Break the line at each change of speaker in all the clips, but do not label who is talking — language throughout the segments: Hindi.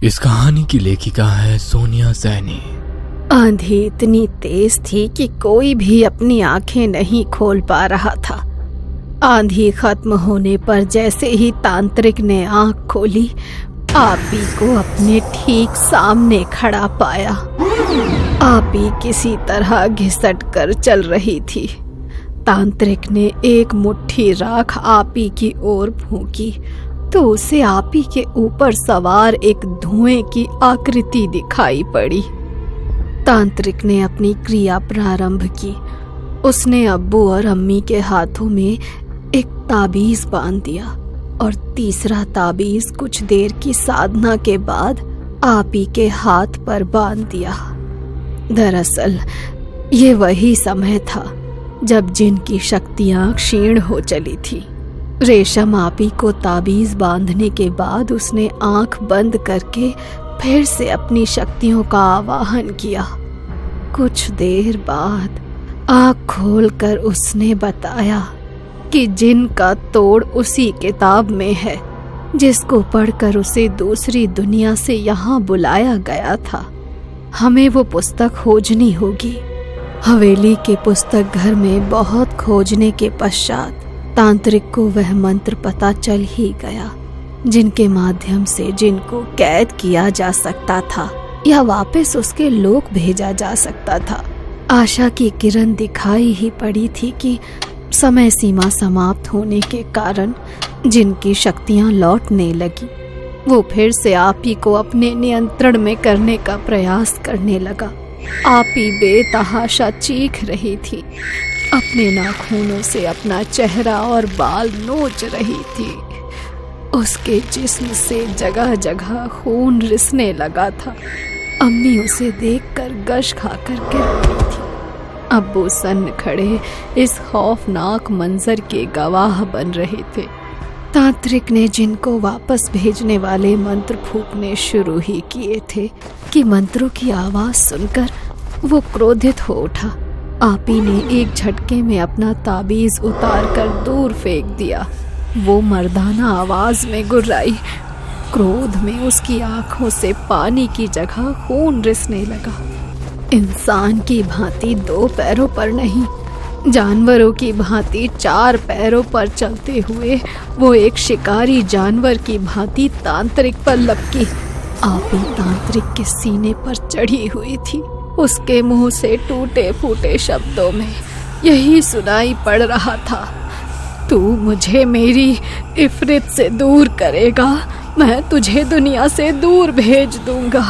इस कहानी की लेखिका है सोनिया सैनी।
आंधी इतनी तेज थी कि कोई भी अपनी आंखें नहीं खोल पा रहा था। आंधी खत्म होने पर जैसे ही तांत्रिक ने आंख खोली, आपी को अपने ठीक सामने खड़ा पाया। आपी किसी तरह घिसट कर चल रही थी। तांत्रिक ने एक मुट्ठी राख आपी की ओर फूंकी तो उसे आपी के ऊपर सवार एक धुएं की आकृति दिखाई पड़ी। तांत्रिक ने अपनी क्रिया प्रारंभ की। उसने अब्बू और अम्मी के हाथों में एक ताबीज बांध दिया और तीसरा ताबीज कुछ देर की साधना के बाद आपी के हाथ पर बांध दिया। दरअसल ये वही समय था जब जिन की शक्तियां क्षीण हो चली थी। रेशम आपी को ताबीज बांधने के बाद उसने आंख बंद करके फिर से अपनी शक्तियों का आवाहन किया। कुछ देर बाद आंख खोलकर उसने बताया कि जिन का तोड़ उसी किताब में है जिसको पढ़कर उसे दूसरी दुनिया से यहाँ बुलाया गया था। हमें वो पुस्तक खोजनी होगी। हवेली के पुस्तक घर में बहुत खोजने के पश्चात तांत्रिक को वह मंत्र पता चल ही गया जिनके माध्यम से जिनको कैद किया जा सकता था या वापस उसके लोक भेजा जा सकता था। आशा की किरण दिखाई ही पड़ी थी कि समय सीमा समाप्त होने के कारण जिनकी शक्तियां लौटने लगी। वो फिर से आपी को अपने नियंत्रण में करने का प्रयास करने लगा। आपी बेतहाशा चीख रही थी। अपने नाखूनों से अपना चेहरा और बाल नोच रही थी। उसके जिस्म से जगह जगह खून रिसने लगा था। अम्मी उसे देखकर गश खाकर गिर पड़ी थी। अब्बू सन्न खड़े इस खौफनाक मंजर के गवाह बन रहे थे। तांत्रिक ने जिनको वापस भेजने वाले मंत्र फूंकने शुरू ही किए थे कि मंत्रों की आवाज सुनकर वो क्रोधित हो उठा। आपी ने एक झटके में अपना ताबीज उतार कर दूर फेंक दिया। वो मर्दाना आवाज में गुर्राई। क्रोध में उसकी आंखों से पानी की जगह खून रिसने लगा। इंसान की भांति 2 पैरों पर नहीं, जानवरों की भांति 4 पैरों पर चलते हुए वो एक शिकारी जानवर की भांति तांत्रिक पर लपकी। आपी तांत्रिक के सीने पर चढ़ी हुई थी। उसके मुंह से टूटे फूटे शब्दों में यही सुनाई पड़ रहा था, तू मुझे मेरी इफरित से दूर करेगा, मैं तुझे दुनिया से दूर भेज दूंगा।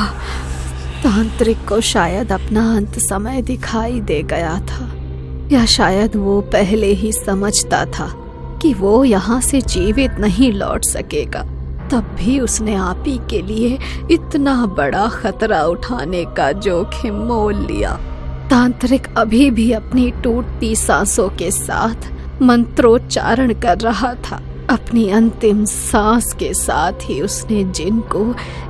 तांत्रिक को शायद अपना अंत समय दिखाई दे गया था, या शायद वो पहले ही समझता था कि वो यहाँ से जीवित नहीं लौट सकेगा। तब भी उसने आपी के लिए इतना बड़ा खतरा उठाने का जोखिम मोल लिया। तांत्रिक अभी भी अपनी टूटती सांसों के साथ मंत्रोच्चारण कर रहा था। अपनी अंतिम सांस के साथ ही उसने जिन को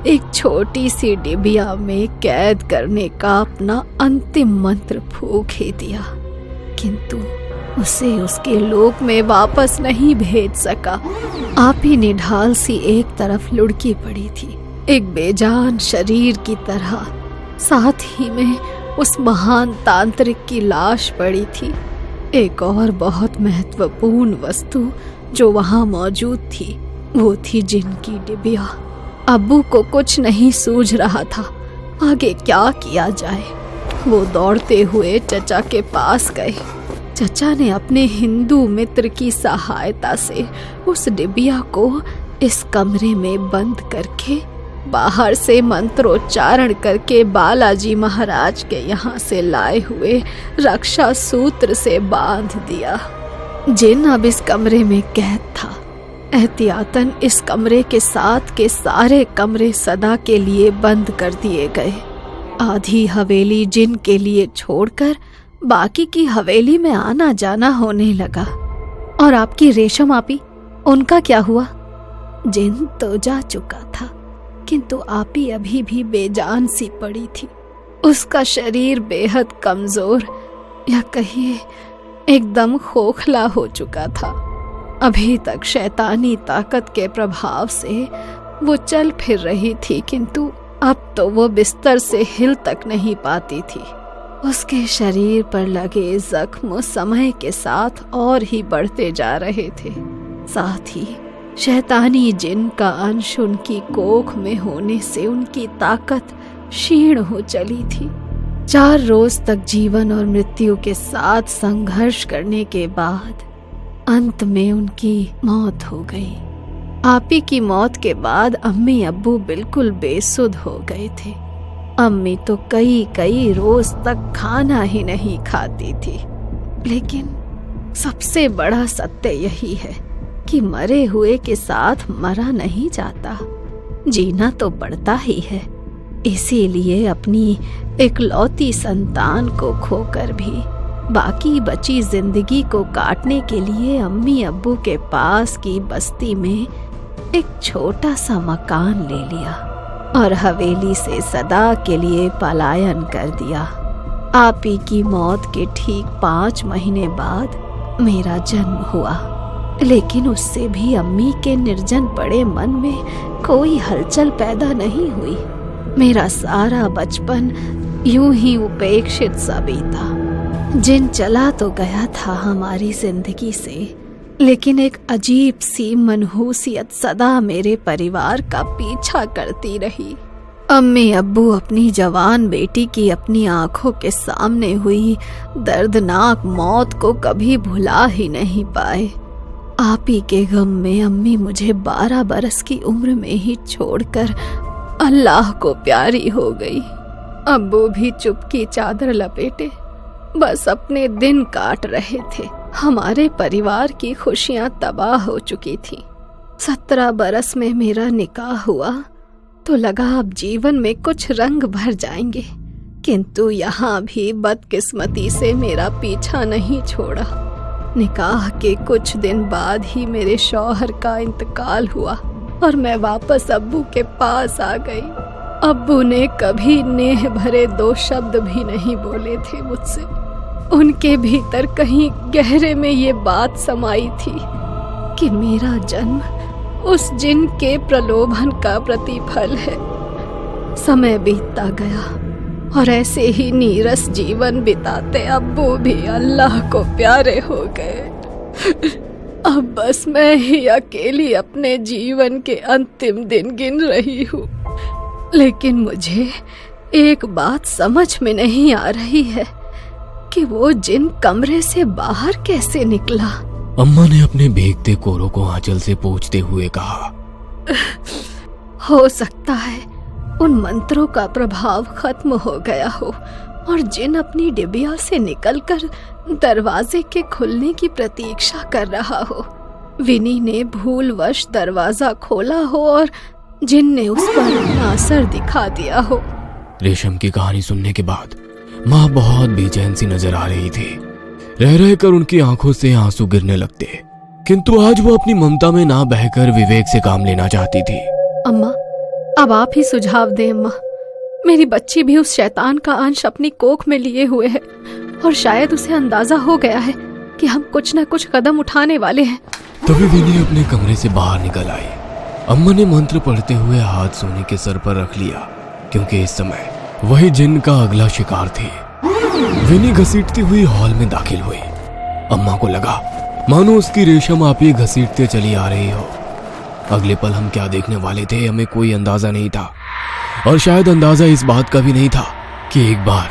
एक छोटी सी डिबिया में कैद करने का अपना अंतिम मंत्र फूंक ही दिया, किंतु उसे उसके लोक में वापस नहीं भेज सका। आपी ने ढाल सी एक तरफ लुढ़की पड़ी थी, एक बेजान शरीर की तरह। साथ ही में उस महान तांत्रिक की लाश पड़ी थी। एक और बहुत महत्वपूर्ण वस्तु जो वहां मौजूद थी वो थी जिन की डिबिया। अब्बू को कुछ नहीं सूझ रहा था आगे क्या किया जाए। वो दौड़ते हुए चचा के पास गए। चचा ने अपने हिंदू मित्र की सहायता से उस डिबिया को इस कमरे में बंद करके बाहर से मंत्रोच्चारण करके बालाजी महाराज के यहाँ से लाए हुए रक्षा सूत्र से बांध दिया। जिन अब इस कमरे में कैद था। एहतियातन इस कमरे के साथ के सारे कमरे सदा के लिए बंद कर दिए गए। आधी हवेली जिन के लिए छोड़कर बाकी की हवेली में आना जाना होने लगा। और आपकी रेशम आपी, उनका क्या हुआ? जिन तो जा चुका था, किंतु आपी अभी भी बेजान सी पड़ी थी। उसका शरीर बेहद कमजोर या कहिए एकदम खोखला हो चुका था। अभी तक शैतानी ताकत के प्रभाव से वो चल फिर रही थी, किंतु अब तो वो बिस्तर से हिल तक नहीं पाती थी। उसके शरीर पर लगे जख्म समय के साथ और ही बढ़ते जा रहे थे। साथ ही शैतानी जिन का अंश उनकी कोख में होने से उनकी ताकत क्षीण हो चली थी। 4 रोज तक जीवन और मृत्यु के साथ संघर्ष करने के बाद अंत में उनकी मौत हो गई। आपी की मौत के बाद अम्मी अब्बू बिल्कुल बेसुध हो गए थे। अम्मी तो कई रोज तक खाना ही नहीं खाती थी। लेकिन सबसे बड़ा सत्य यही है कि मरे हुए के साथ मरा नहीं जाता, जीना तो पड़ता ही है। इसीलिए अपनी इकलौती संतान को खोकर भी बाकी बची जिंदगी को काटने के लिए अम्मी अब्बू के पास की बस्ती में एक छोटा सा मकान ले लिया और हवेली से सदा के लिए पलायन कर दिया। आपी की मौत के ठीक 5 महीने बाद मेरा जन्म हुआ, लेकिन उससे भी अम्मी के निर्जन पड़े मन में कोई हलचल पैदा नहीं हुई। मेरा सारा बचपन यूं ही उपेक्षित सा बीता। जिन चला तो गया था हमारी जिंदगी से, लेकिन एक अजीब सी मनहूसियत सदा मेरे परिवार का पीछा करती रही। अम्मी अब्बू अपनी जवान बेटी की अपनी आंखों के सामने हुई दर्दनाक मौत को कभी भुला ही नहीं पाए। आप ही के गम में अम्मी मुझे 12 बरस की उम्र में ही छोड़कर अल्लाह को प्यारी हो गई। अब्बू भी चुप की चादर लपेटे बस अपने दिन काट रहे थे। हमारे परिवार की खुशियां तबाह हो चुकी थीं। 17 बरस में मेरा निकाह हुआ तो लगा अब जीवन में कुछ रंग भर जाएंगे, किंतु यहाँ भी बदकिस्मती से मेरा पीछा नहीं छोड़ा। निकाह के कुछ दिन बाद ही मेरे शौहर का इंतकाल हुआ और मैं वापस अब्बू के पास आ गई। अब्बू ने कभी नेह भरे 2 शब्द भी नहीं बोले थे मुझसे। उनके भीतर कहीं गहरे में ये बात समाई थी कि मेरा जन्म उस जिन के प्रलोभन का प्रतिफल है। समय बीतता गया और ऐसे ही नीरस जीवन बिताते अब्बू भी अल्लाह को प्यारे हो गए। अब बस मैं ही अकेली अपने जीवन के अंतिम दिन गिन रही हूँ। लेकिन मुझे एक बात समझ में नहीं आ रही है कि वो जिन कमरे से बाहर कैसे निकला।
अम्मा ने अपने भीगते कोरों को आंचल से पोंछते हुए कहा,
हो सकता है उन मंत्रों का प्रभाव खत्म हो गया हो और जिन अपनी डिबिया से निकलकर दरवाजे के खुलने की प्रतीक्षा कर रहा हो। विनी ने भूलवश दरवाजा खोला हो और जिन ने उस पर अपना असर दिखा दिया हो।
रेशम की कहानी सुनने के बाद माँ बहुत बेचैन सी नजर आ रही थी। रह रहकर उनकी आंखों से आंसू गिरने लगते, किंतु आज वो अपनी ममता में ना बहकर विवेक से काम लेना चाहती थी।
अम्मा, अब आप ही सुझाव दें अम्मा। मेरी बच्ची भी उस शैतान का अंश अपनी कोख में लिए हुए है और शायद उसे अंदाजा हो गया है कि हम कुछ न कुछ कदम उठाने वाले हैं।
तभी विनी अपने कमरे से बाहर निकल आई। अम्मा ने मंत्र पढ़ते हुए हाथ सोने के सर पर रख लिया, क्योंकि इस समय वही जिन का अगला शिकार थे। विनी घसीटती हुई हॉल में दाखिल हुई। अम्मा को लगा मानो उसकी रेशम आप ही घसीटते चली आ रही हो। अगले पल हम क्या देखने वाले थे हमें कोई अंदाजा नहीं था, और शायद अंदाजा इस बात का भी नहीं था कि एक बार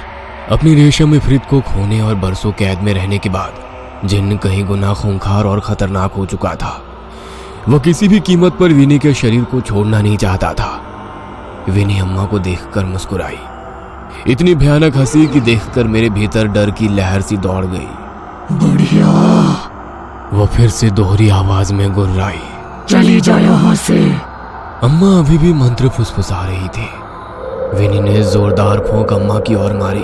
अपनी रेशम इफरित को खोने और बरसों कैद में रहने के बाद जिन कहीं गुना खूंखार और खतरनाक हो चुका था। वह किसी भी कीमत पर विनी के शरीर को छोड़ना नहीं चाहता था। विनी अम्मा को देखकर मुस्कुराई, इतनी भयानक हंसी कि देखकर मेरे भीतर डर की लहर सी दौड़ गई।
बढ़िया,
वो फिर से दोहरी आवाज में गुर्राई,
चली जा यहाँ से।
अम्मा अभी भी मंत्र फुसफुसा रही थी। विनी ने जोरदार फूंक अम्मा की ओर मारी।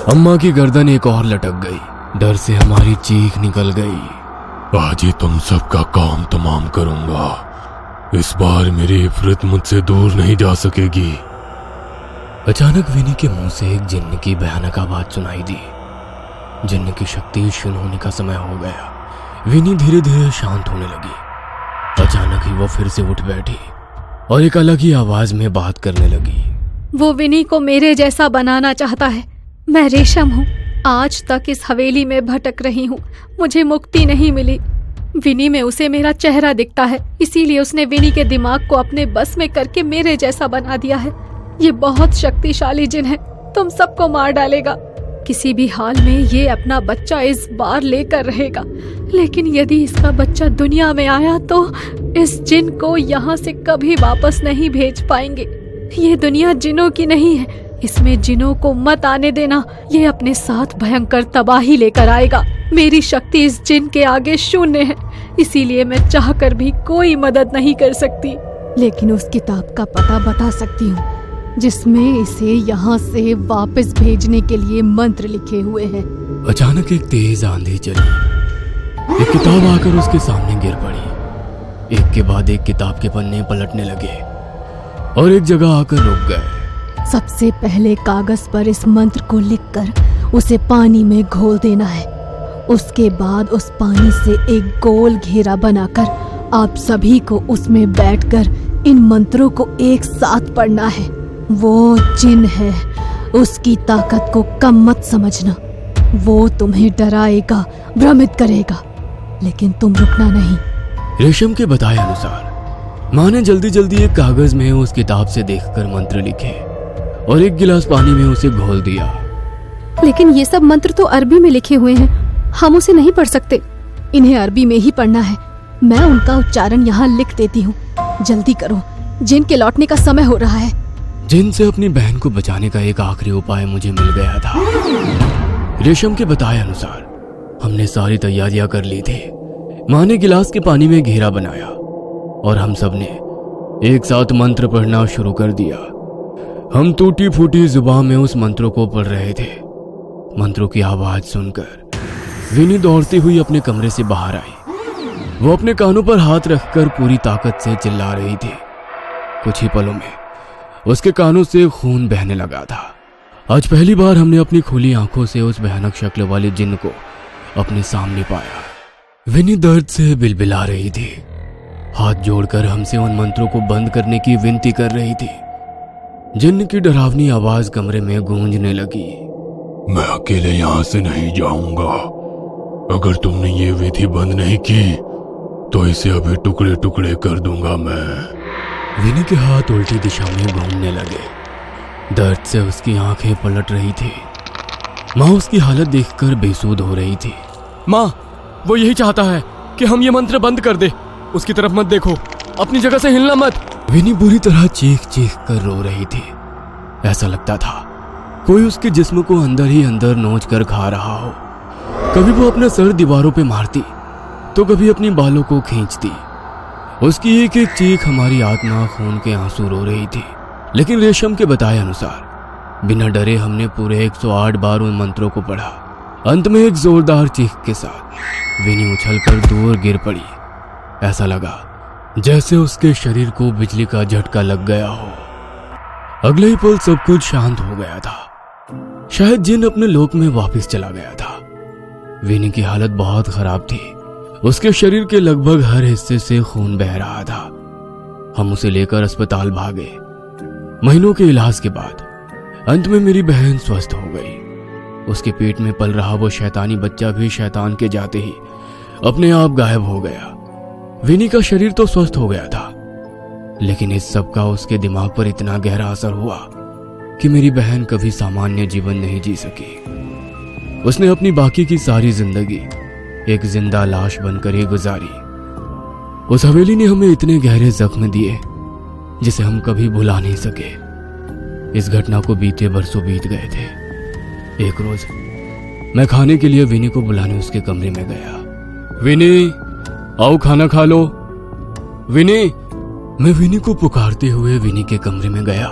अम्मा की गर्दन एक और लटक गई। डर से हमारी चीख निकल गई।
आज ही तुम सबका काम तमाम करूंगा। इस बार मेरी इफरित मुझसे दूर नहीं जा सकेगी।
अचानक विनी के मुंह से एक जिन्न की भयानक आवाज सुनाई दी। जिन्न की शक्ति क्षीण होने का समय हो गया। विनी धीरे धीरे शांत होने लगी। अचानक ही वो फिर से उठ बैठी और एक अलग ही आवाज में बात करने लगी।
वो विनी को मेरे जैसा बनाना चाहता है। मैं रेशम हूँ, आज तक इस हवेली में भटक रही हूँ, मुझे मुक्ति नहीं मिली। विनी में उसे मेरा चेहरा दिखता है, इसीलिए उसने विनी के दिमाग को अपने बस में करके मेरे जैसा बना दिया है। ये बहुत शक्तिशाली जिन है, तुम सबको मार डालेगा। किसी भी हाल में ये अपना बच्चा इस बार लेकर रहेगा, लेकिन यदि इसका बच्चा दुनिया में आया तो इस जिन को यहाँ से कभी वापस नहीं भेज पाएंगे। ये दुनिया जिनों की नहीं है, इसमें जिनों को मत आने देना, ये अपने साथ भयंकर तबाही लेकर आएगा। मेरी शक्ति इस जिन के आगे शून्य है, इसीलिए मैं चाहकर भी कोई मदद नहीं कर सकती। लेकिन उस किताब का पता बता सकती हूँ जिसमें इसे यहाँ से वापस भेजने के लिए मंत्र लिखे हुए हैं।
अचानक एक तेज आंधी चली। एक किताब आकर उसके सामने गिर पड़ी। एक के बाद एक किताब के पन्ने पलटने लगे और एक जगह आकर रुक गए।
सबसे पहले कागज पर इस मंत्र को लिखकर उसे पानी में घोल देना है। उसके बाद उस पानी से एक गोल घेरा बनाकर आप सभी को उसमें बैठकर इन मंत्रों को एक साथ पढ़ना है। वो जिन है, उसकी ताकत को कम मत समझना। वो तुम्हें डराएगा, भ्रमित करेगा, लेकिन तुम रुकना नहीं।
रेशम के बताए अनुसार माँ ने जल्दी जल्दी एक कागज में उस किताब से देखकर मंत्र लिखे और एक गिलास पानी में उसे घोल दिया।
लेकिन ये सब मंत्र तो अरबी में लिखे हुए हैं, हम उसे नहीं पढ़ सकते। इन्हें अरबी में ही पढ़ना है। मैं उनका उच्चारण यहाँ लिख देती हूँ। जल्दी करो, जिन के लौटने का समय हो रहा है।
जिन से अपनी बहन को बचाने का एक आखिरी उपाय मुझे मिल गया था। रेशम के बताए अनुसार हमने सारी तैयारियां कर ली थी। माँ ने गिलास के पानी में घेरा बनाया और हम सब ने एक साथ मंत्र पढ़ना शुरू कर दिया। हम टूटी फूटी जुबान में उस मंत्रों को पढ़ रहे थे। मंत्रों की आवाज सुनकर विनी दौड़ती हुई अपने कमरे से बाहर आई। वो अपने कानों पर हाथ रखकर पूरी ताकत से चिल्ला रही थी। कुछ ही पलों में उसके कानों से खून बहने लगा था। आज पहली बार हमने अपनी खुली आंखों से उस भयानक शक्ल वाले जिन्न को अपने सामने पाया। विनी दर्द से बिलबिला रही थी, हाथ जोड़कर हमसे उन मंत्रों को बंद करने की विनती कर रही थी। जिन्न की डरावनी आवाज कमरे में गूंजने लगी।
मैं अकेले यहाँ से नहीं जाऊंगा। अगर तुमने ये विधि बंद नहीं की तो इसे अभी टुकड़े टुकड़े कर दूंगा मैं।
विनी के हाथ उल्टी दिशा में घूमने लगे। दर्द से उसकी आंखें पलट रही थी। माँ उसकी हालत देखकर बेसुध हो रही थी। माँ, वो यही चाहता है कि हम ये मंत्र बंद कर दे। उसकी तरफ मत देखो, अपनी जगह से हिलना मत। विनी बुरी तरह चीख चीख कर रो रही थी। ऐसा लगता था कोई उसके जिस्म को अंदर ही अंदर नोच कर खा रहा हो। कभी वो अपना सर दीवारों पे मारती तो कभी अपनी बालों को खींचती। उसकी एक एक चीख हमारी आत्मा खून के आंसू रो रही थी। लेकिन रेशम के बताए अनुसार बिना डरे हमने पूरे 108 बार उन मंत्रों को पढ़ा। अंत में एक जोरदार चीख के साथ विनी उछलकर दूर गिर पड़ी। ऐसा लगा जैसे उसके शरीर को बिजली का झटका लग गया हो। अगले ही पल सब कुछ शांत हो गया था। शायद जिन अपने लोक में वापस चला गया था। विनी की हालत बहुत खराब थी। उसके शरीर के लगभग हर हिस्से से खून बह रहा था। हम उसे लेकर अस्पताल भागे। महीनों के इलाज के बाद अंत में मेरी बहन स्वस्थ हो गई। उसके पेट में पल रहा वो शैतानी बच्चा भी शैतान के जाते ही अपने आप गायब हो गया। विनी का शरीर तो स्वस्थ हो गया था, लेकिन इस सब का उसके दिमाग पर इतना गहरा असर हुआ कि मेरी बहन कभी सामान्य जीवन नहीं जी सकी। उसने अपनी बाकी की सारी जिंदगी एक जिंदा लाश बनकर ही गुजारी। उस हवेली ने हमें इतने गहरे जख्म दिए जिसे हम कभी भुला नहीं सके। इस घटना को बीते बरसों बीत गए थे। एक रोज मैं खाने के लिए विनी को बुलाने उसके कमरे में गया। विनी, आओ खाना खा लो। विनी, मैं विनी को पुकारते हुए विनी के कमरे में गया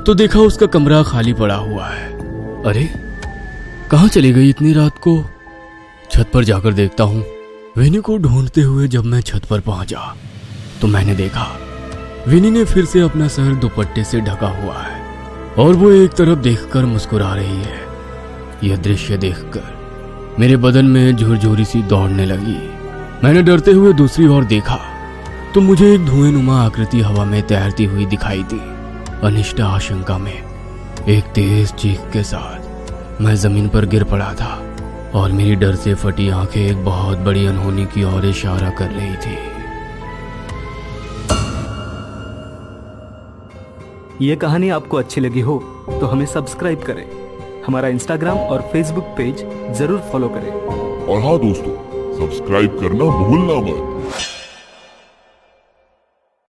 तो देखा उसका कमरा खाली पड़ा हुआ है। अरे, कहाँ चली गई इतनी रात को? छत पर जाकर देखता हूँ। विनी को ढूंढते हुए जब मैं छत पर पहुंचा तो मैंने देखा विनी ने फिर से अपना सर दुपट्टे से ढका हुआ है और वो एक तरफ देखकर मुस्कुरा रही है। यह दृश्य देखकर मेरे बदन में झुरझुरी सी दौड़ने लगी। मैंने डरते हुए दूसरी ओर देखा तो मुझे एक धुएंनुमा आकृति हवा में तैरती हुई दिखाई दी। अनिष्ट आशंका में एक तेज चीख के साथ मैं जमीन पर गिर पड़ा था और मेरी डर से फटी आंखें एक बहुत बड़ी अनहोनी की ओर इशारा कर रही थी।
ये कहानी आपको अच्छी लगी हो तो हमें सब्सक्राइब करें, हमारा इंस्टाग्राम और फेसबुक पेज जरूर फॉलो करें।
और हाँ दोस्तों, सब्सक्राइब करना भूलना मत।